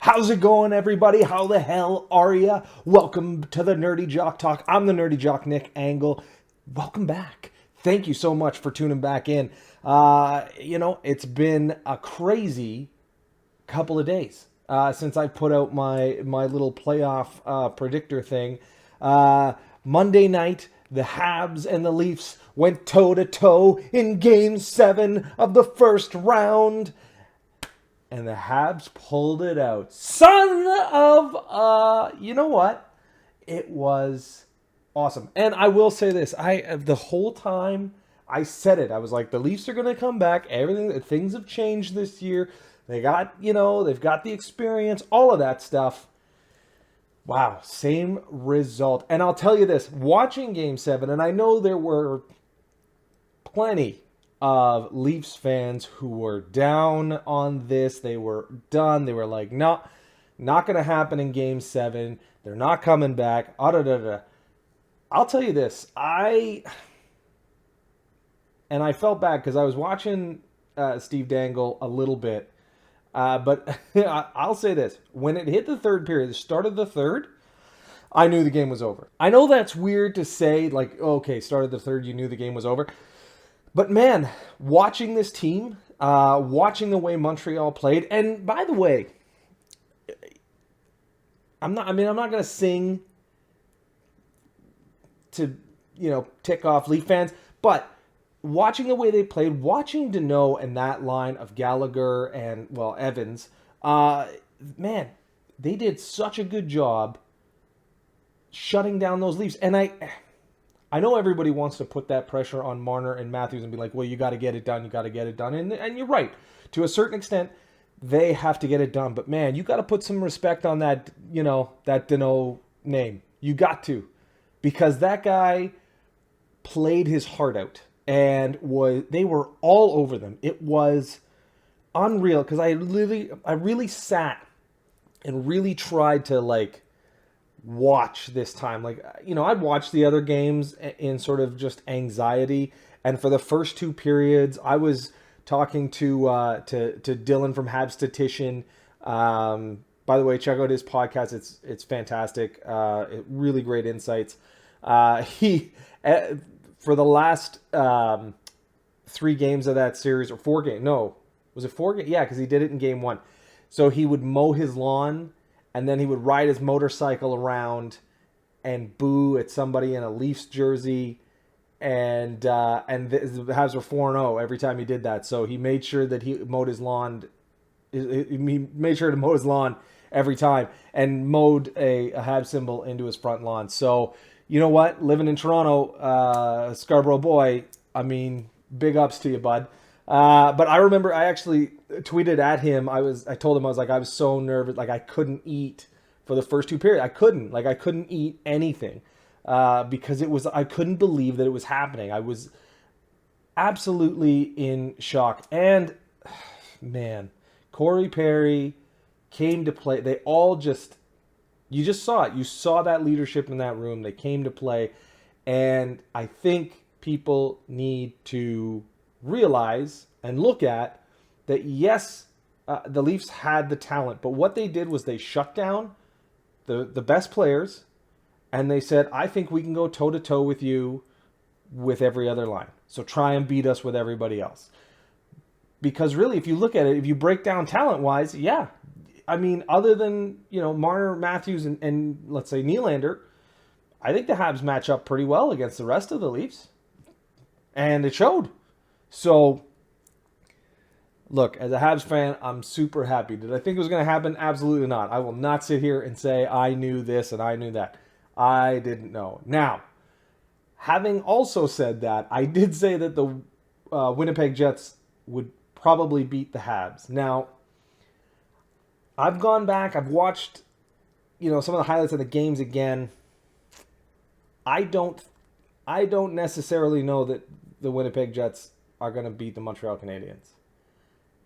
How's it going, everybody? How the hell are ya? Welcome to the Nerdy Jock Talk. I'm the Nerdy Jock, Nick Angle. Welcome back. Thank you so much for tuning back in. It's been a crazy couple of days since I put out my little playoff predictor thing. Monday night, the Habs and the Leafs went toe-to-toe in Game 7 of the first round. And the Habs pulled it out. Son of, you know what? It was awesome. And I will say this. The whole time I said it, I was like, the Leafs are going to come back. Things have changed this year. They got, they've got the experience, all of that stuff. Wow, same result. And I'll tell you this, watching Game 7, and I know there were plenty of Leafs fans who were down on this. They were done. They were like, no, not going to happen in Game 7. They're not coming back. I'll tell you this. I felt bad because I was watching Steve Dangle a little bit. But I'll say this. When it hit the third period, the start of the third, I knew the game was over. I know that's weird to say, like, okay, start of the third, you knew the game was over. But man, watching this team, watching the way Montreal played, and by the way, I'm not going to sing to, tick off Leaf fans, but watching the way they played, watching Deneau and that line of Gallagher and, Evans, man, they did such a good job shutting down those Leafs. And I know everybody wants to put that pressure on Marner and Matthews and be like, well, you got to get it done. You got to get it done. And you're right. To a certain extent, they have to get it done. But, man, you got to put some respect on that, that Deneau name. You got to. Because that guy played his heart out. And they were all over them. It was unreal. Because I really sat and really tried to, watch this time. I'd watch the other games in sort of just anxiety, and for the first two periods I was talking to Dylan from Habstatician. By the way, check out his podcast. It's fantastic. Really great insights. He for the last 3 games of that series, or 4 games, no, was it 4 games? Yeah, because he did it in game 1. So he would mow his lawn, and then he would ride his motorcycle around and boo at somebody in a Leafs jersey. And the Habs were 4-0 every time he did that. So he made sure that he mowed his lawn. He made sure to mow his lawn every time and mowed a Habs symbol into his front lawn. So, you know what? Living in Toronto, Scarborough boy, big ups to you, bud. But I remember I actually tweeted at him. I told him, I was so nervous. I couldn't eat for the first 2 periods. I couldn't eat anything, because I couldn't believe that it was happening. I was absolutely in shock. And man, Corey Perry came to play. They all you just saw it. You saw that leadership in that room. They came to play. And I think people need to realize and look at that. Yes, the Leafs had the talent, but what they did was they shut down the best players, and they said, I think we can go toe-to-toe with you with every other line. So try and beat us with everybody else. Because really, if you look at it, if you break down talent-wise, yeah. Other than, Marner, Matthews, and let's say Nylander, I think the Habs match up pretty well against the rest of the Leafs. And it showed. So, look, as a Habs fan, I'm super happy. Did I think it was going to happen? Absolutely not. I will not sit here and say I knew this and I knew that. I didn't know. Now, having also said that, I did say that the Winnipeg Jets would probably beat the Habs. Now, I've gone back. I've watched, some of the highlights of the games again. I don't necessarily know that the Winnipeg Jets are going to beat the Montreal Canadiens.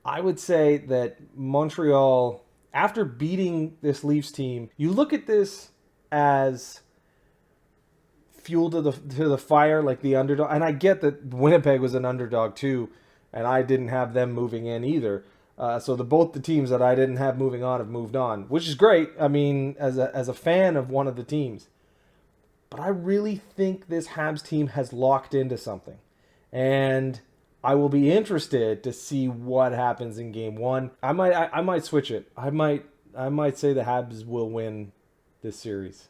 I would say that Montreal, after beating this Leafs team, you look at this as fuel to the fire, like the underdog. And I get that Winnipeg was an underdog too, and I didn't have them moving in either. So both the teams that I didn't have moving on have moved on, which is great. I mean, as a fan of one of the teams. But I really think this Habs team has locked into something. And I will be interested to see what happens in game one. I might switch it. I might say the Habs will win this series.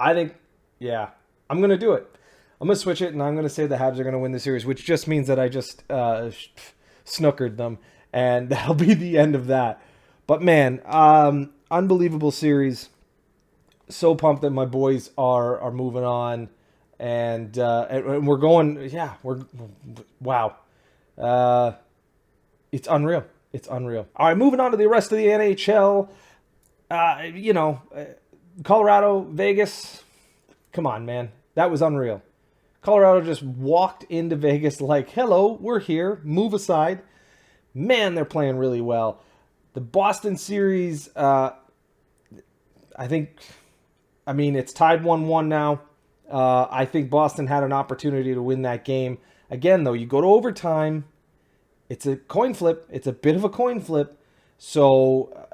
I think, yeah, I'm going to do it. I'm going to switch it, and I'm going to say the Habs are going to win the series, which just means that I just snookered them, and that'll be the end of that. But, man, unbelievable series. So pumped that my boys are moving on, and we're going, wow. It's unreal. It's unreal. All right, moving on to the rest of the NHL. Colorado, Vegas, come on, man. That was unreal. Colorado just walked into Vegas like, hello, we're here. Move aside. Man, they're playing really well. The Boston series, it's tied 1-1 now. I think Boston had an opportunity to win that game. Again, though, you go to overtime. It's a coin flip. It's a bit of a coin flip. So,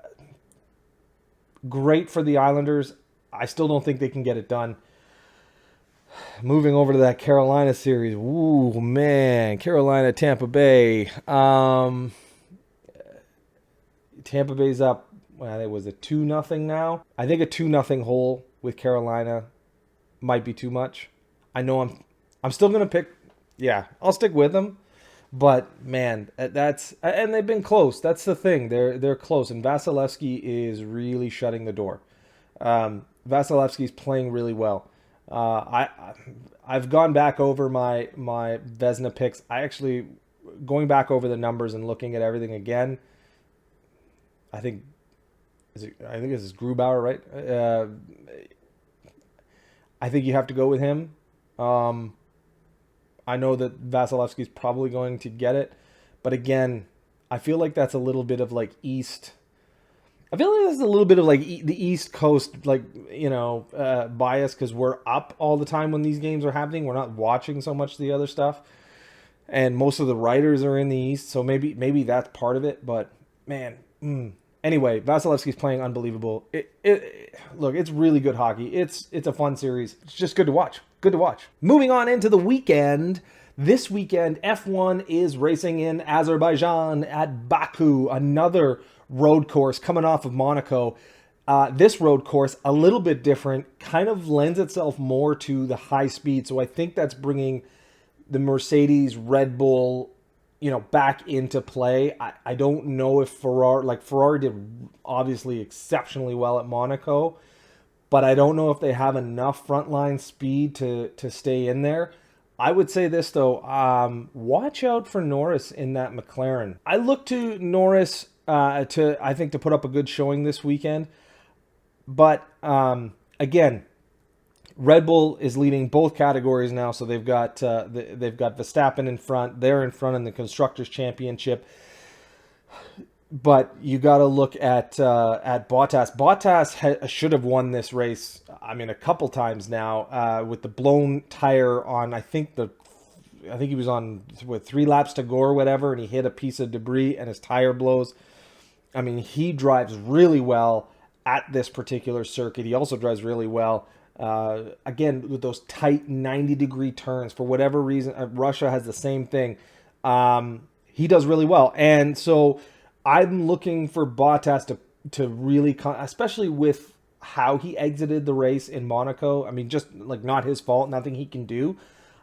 great for the Islanders. I still don't think they can get it done. Moving over to that Carolina series. Ooh, man. Carolina, Tampa Bay. Tampa Bay's up. Well, it was a 2-0 now. I think a 2-0 hole with Carolina might be too much. I know I'm still going to pick. Yeah, I'll stick with them. But, man, and they've been close. That's the thing. They're close. And Vasilevsky is really shutting the door. Vasilevsky's playing really well. I've gone back over my Vezina picks. Going back over the numbers and looking at everything again, I think this is Grubauer, right? I think you have to go with him. I know that Vasilevsky's probably going to get it, but again, I feel like that's a little bit of like East. I feel like there's a little bit of like the East Coast, bias because we're up all the time when these games are happening. We're not watching so much the other stuff, and most of the writers are in the East, so maybe that's part of it. But man, anyway, Vasilevsky's playing unbelievable. Look, it's really good hockey. It's a fun series. It's just good to watch. Good to watch. Moving on into the weekend. This weekend, F1 is racing in Azerbaijan at Baku, another road course coming off of Monaco. This road course, a little bit different, kind of lends itself more to the high speed. So I think that's bringing the Mercedes, Red Bull, back into play. I don't know if Ferrari did obviously exceptionally well at Monaco, but I don't know if they have enough frontline speed to stay in there. I would say this, though, watch out for Norris in that McLaren. I look to Norris to put up a good showing this weekend. But, again, Red Bull is leading both categories now, so they've got Verstappen in front. They're in front in the Constructors' Championship. But you got to look at Bottas. Bottas should have won this race. A couple times now with the blown tire on. I think he was on 3 laps to go or whatever, and he hit a piece of debris and his tire blows. He drives really well at this particular circuit. He also drives really well. Again, with those tight 90-degree turns. For whatever reason, Russia has the same thing. He does really well. And so I'm looking for Bottas to really, especially with how he exited the race in Monaco. Just like not his fault, nothing he can do.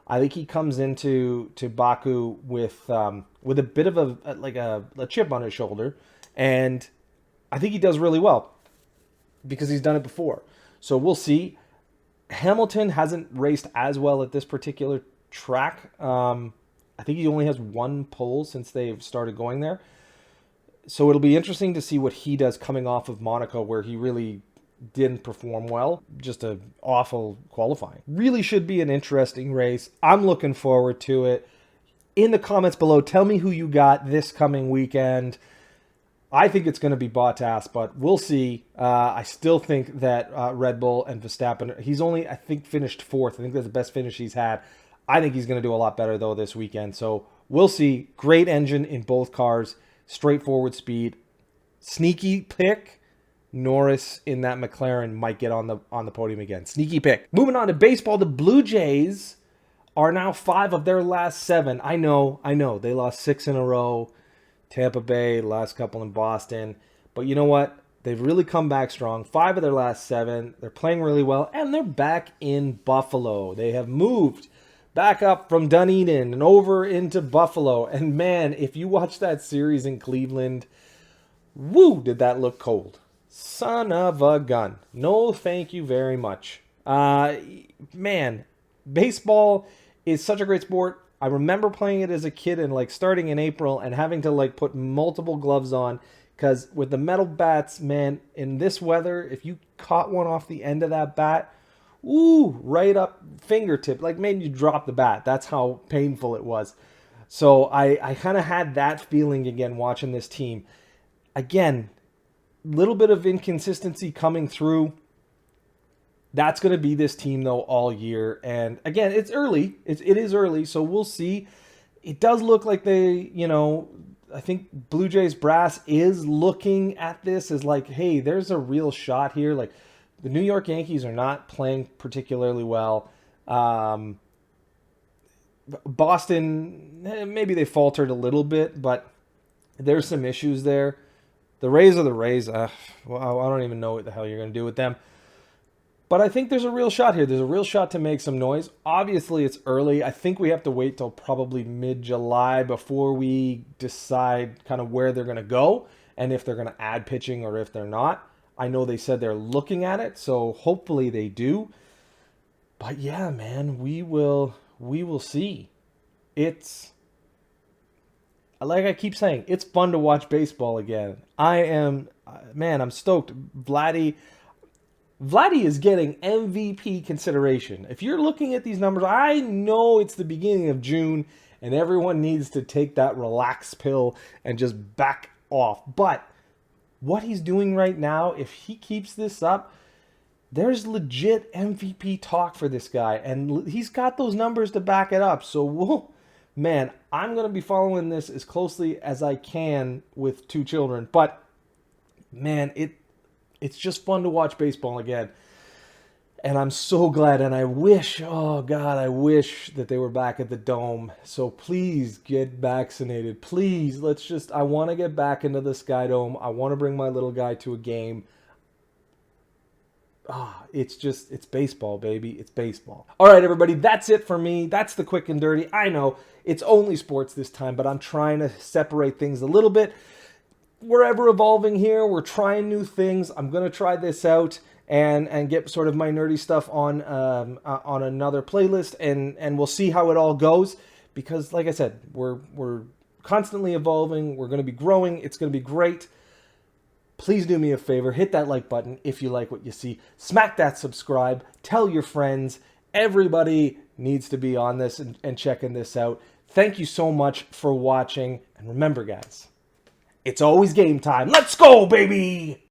I think he comes into Baku with a bit of a chip on his shoulder, and I think he does really well because he's done it before. So we'll see. Hamilton hasn't raced as well at this particular track. I think he only has 1 pole since they've started going there. So it'll be interesting to see what he does coming off of Monaco, where he really didn't perform well. Just an awful qualifying. Really should be an interesting race. I'm looking forward to it. In the comments below, tell me who you got this coming weekend. I think it's going to be Bottas, but we'll see. I still think that Red Bull and Verstappen, he's only, I think, finished 4th. I think that's the best finish he's had. I think he's going to do a lot better, though, this weekend. So we'll see. Great engine in both cars. straightforward speed. Sneaky pick. Norris in that McLaren might get on the podium again. Sneaky pick. Moving on to baseball, the Blue Jays are now 5 of their last 7. I know. They lost 6 in a row. Tampa Bay, last couple in Boston. But you know what? They've really come back strong. 5 of their last 7. They're playing really well, and they're back in Buffalo. They have moved back up from Dunedin and over into Buffalo. And man, if you watch that series in Cleveland, woo, did that look cold. Son of a gun. No, thank you very much. Man, baseball is such a great sport. I remember playing it as a kid and like starting in April and having to like put multiple gloves on because with the metal bats, man, in this weather, if you caught one off the end of that bat, ooh, right up fingertip, like made you drop the bat. That's how painful it was. So I kind of had that feeling again watching this team. Again, little bit of inconsistency coming through. That's going to be this team, though, all year. And, again, it's early. It is early, so we'll see. It does look like they, I think Blue Jays brass is looking at this as like, hey, there's a real shot here. Like, the New York Yankees are not playing particularly well. Boston, maybe they faltered a little bit, but there's some issues there. The Rays are the Rays. Well, I don't even know what the hell you're going to do with them. But I think there's a real shot here. There's a real shot to make some noise. Obviously, it's early. I think we have to wait till probably mid-July before we decide kind of where they're going to go and if they're going to add pitching or if they're not. I know they said they're looking at it, so hopefully they do. But yeah, man, we will see. It's, like I keep saying, it's fun to watch baseball again. I'm stoked. Vladdy is getting MVP consideration. If you're looking at these numbers, I know it's the beginning of June and everyone needs to take that relax pill and just back off. But what he's doing right now, if he keeps this up, there's legit MVP talk for this guy. And he's got those numbers to back it up. So, man, I'm going to be following this as closely as I can with 2 children. But, man, it's just fun to watch baseball again. And I'm so glad. And I wish, oh God, I wish that they were back at the Dome. So please get vaccinated. Please, I want to get back into the Sky Dome. I want to bring my little guy to a game. It's baseball, baby. It's baseball. All right, everybody, that's it for me. That's the quick and dirty. I know it's only sports this time, but I'm trying to separate things a little bit. We're ever evolving here. We're trying new things. I'm going to try this out and get sort of my nerdy stuff on another playlist, and we'll see how it all goes. Because, like I said, we're constantly evolving. We're going to be growing. It's going to be great. Please do me a favor. Hit that like button if you like what you see. Smack that subscribe. Tell your friends. Everybody needs to be on this and checking this out. Thank you so much for watching. And remember, guys, it's always game time. Let's go, baby!